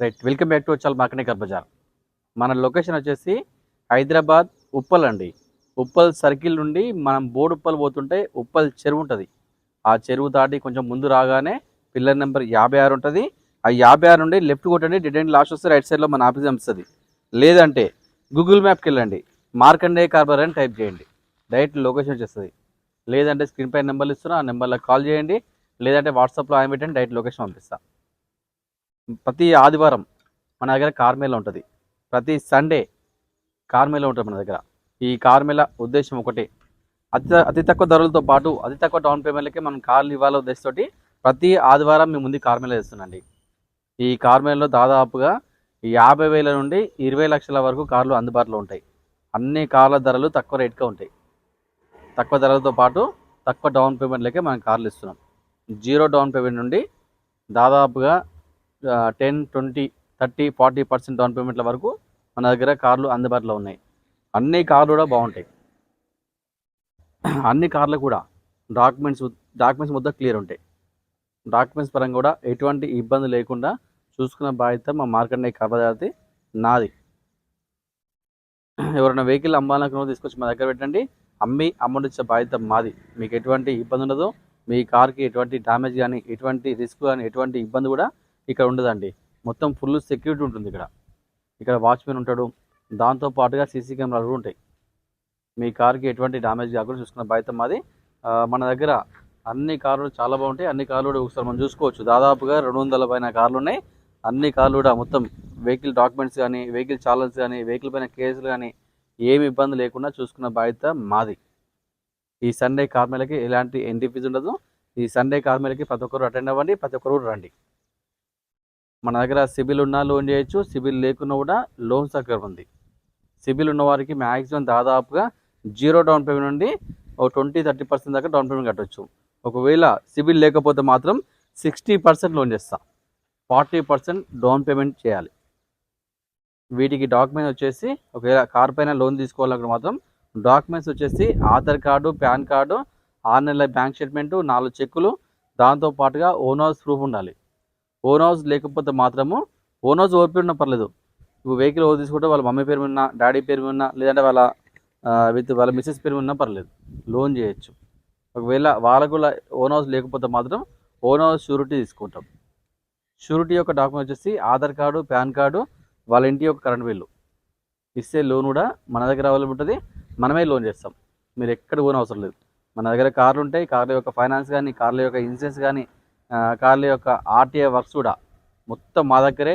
Right. Welcome back to వచ్చాల్ market బజార్. మన లొకేషన్ వచ్చేసి హైదరాబాద్ ఉప్పల్ అండి. ఉప్పల్ సర్కిల్ నుండి మనం బోడుప్పల్ పోతుంటే ఉప్పల్ చెరువు ఉంటుంది. ఆ చెరువు దాటి కొంచెం ముందు రాగానే పిల్లర్ నెంబర్ 56 ఉంటుంది. ఆ 56 నుండి లెఫ్ట్ కొట్టండి, డెడ్ ఎండ్ లాస్ట్ వస్తే రైట్ సైడ్లో మన ఆఫీస్ కనిపిస్తుంది. లేదంటే గూగుల్ మ్యాప్కి వెళ్ళండి, మార్కండేయ కార్బర్ అని టైప్ చేయండి, డైరెక్ట్ లొకేషన్ వచ్చేస్తుంది. లేదంటే స్క్రీన్ పైన నెంబర్లు ఇస్తున్నా, ఆ నెంబర్లో కాల్ చేయండి. లేదంటే వాట్సాప్లో ఆయన పెట్టండి, డైరెక్ట్ లొకేషన్ పంపిస్తాను. ప్రతి ఆదివారం మన దగ్గర కార్ మేళ ఉంటుంది. ప్రతి సండే కార్ మేళ ఉంటుంది మన దగ్గర. ఈ కార్ మేళ ఉద్దేశం ఒకటే, అతి తక్కువ ధరలతో పాటు అతి తక్కువ డౌన్ పేమెంట్లకే మనం కార్లు ఇవ్వాల ఉద్దేశంతో ప్రతి ఆదివారం మేము ముందు కార్ మేళ చేస్తున్నాండి. ఈ కార్ మేళలో దాదాపుగా 50,000 నుండి 20 లక్షల వరకు కార్లు అందుబాటులో ఉంటాయి. అన్ని కార్ల ధరలు తక్కువ రేట్గా ఉంటాయి. తక్కువ ధరలతో పాటు తక్కువ డౌన్ పేమెంట్లకే మనం కార్లు ఇస్తున్నాం. జీరో డౌన్ పేమెంట్ నుండి దాదాపుగా 10, 20, 30, 40% డౌన్ పేమెంట్ల వరకు మన దగ్గర కార్లు అందుబాటులో ఉన్నాయి. అన్ని కార్లు కూడా బాగుంటాయి. అన్ని కార్లు కూడా డాక్యుమెంట్స్ మొత్తం క్లియర్ ఉంటాయి. డాక్యుమెంట్స్ పరంగా కూడా ఎటువంటి ఇబ్బంది లేకుండా చూసుకున్న బాధ్యత మా మార్కండేయ కార్బజార్ది, నాది. ఎవరైనా వెహికల్ అమ్మాలనుకున్న తీసుకొచ్చి మా దగ్గర పెట్టండి, అమ్మి అమౌంట్ ఇచ్చే బాధ్యత మాది. మీకు ఎటువంటి ఇబ్బంది ఉండదు. మీ కార్కి ఎటువంటి డ్యామేజ్ కానీ, ఎటువంటి రిస్క్ కానీ, ఎటువంటి ఇబ్బంది కూడా ఇక్కడ ఉండదండి. మొత్తం ఫుల్ సెక్యూరిటీ ఉంటుంది ఇక్కడ వాచ్మెన్ ఉంటాడు. దాంతో పాటుగా సీసీ కెమెరాలు కూడా ఉంటాయి. మీ కార్కి ఎటువంటి డ్యామేజ్ కాకుండా చూసుకున్న బాధ్యత మాది. మన దగ్గర అన్ని కార్లు చాలా బాగుంటాయి. అన్ని కార్లు కూడా ఒకసారి మనం చూసుకోవచ్చు. దాదాపుగా 200 పైన కార్లు ఉన్నాయి. అన్ని కార్లు కూడా మొత్తం వెహికల్ డాక్యుమెంట్స్ కానీ, వెహికల్ ఛాలెంజ్ కానీ, వెహికల్ పైన కేసులు కానీ ఏమి ఇబ్బంది లేకుండా చూసుకున్న బాధ్యత మాది. ఈ సండే కార్ మేళకి ఎలాంటి ఎంట్రీ ఫీజు ఉండదు. ఈ సండే కార్ మేళకి ప్రతి ఒక్కరు అటెండ్ అవ్వండి, ప్రతి ఒక్కరు రండి. మన దగ్గర సిబిల్ ఉన్నా లోన్ చేయొచ్చు, సిబిల్ లేకున్నా కూడా లోన్ సౌకర్యం ఉంది. సిబిల్ ఉన్న వారికి మ్యాక్సిమం దాదాపుగా జీరో డౌన్ పేమెంట్ నుండి 20-30% దాకా డౌన్ పేమెంట్ కట్టవచ్చు. ఒకవేళ సిబిల్ లేకపోతే మాత్రం 60% లోన్ చేస్తా, 40% డౌన్ పేమెంట్ చేయాలి. వీటికి డాక్యుమెంట్స్ వచ్చేసి ఒకవేళ కార్ పైన లోన్ తీసుకోవాలనుకుంటే మాత్రం డాక్యుమెంట్స్ వచ్చేసి ఆధార్ కార్డు, పాన్ కార్డు, 6 నెలల బ్యాంక్ స్టేట్మెంటు, 4 చెక్కులు, దాంతో పాటుగా ఓన్ హౌస్ ప్రూఫ్ ఉండాలి. ఓన్ హౌస్ లేకపోతే మాత్రము, ఓన్ హౌస్ ఓపీ ఉన్నా పర్లేదు, నువ్వు వెహికల్ ఓన్ తీసుకుంటే వాళ్ళ మమ్మీ పేరు ఉన్నా, డాడీ పేరు ఉన్నా, లేదంటే వాళ్ళ మిస్సెస్ పేరు ఉన్నా పర్లేదు, లోన్ చేయొచ్చు. ఒకవేళ వాళ్ళకు ఓన్ హౌస్ లేకపోతే మాత్రం ఓన్ హౌస్ షూరిటీ తీసుకుంటాం. షూరిటీ యొక్క డాక్యుమెంట్ వచ్చేసి ఆధార్ కార్డు, పాన్ కార్డు, వాళ్ళ ఇంటి యొక్క కరెంట్ బిల్లు ఇస్తే లోన్ కూడా మన దగ్గర అవైలబుల్ ఉంటుంది. మనమే లోన్ చేస్తాం, మీరు ఎక్కడ ఓన్ అవసరం లేదు. మన దగ్గర కార్లు ఉంటాయి. కార్ల యొక్క ఫైనాన్స్ కానీ, కార్ల యొక్క ఇన్సూరెన్స్ కానీ, కార్ల యొక్క ఆర్టీఏ వర్క్స్ కూడా మొత్తం మా దగ్గరే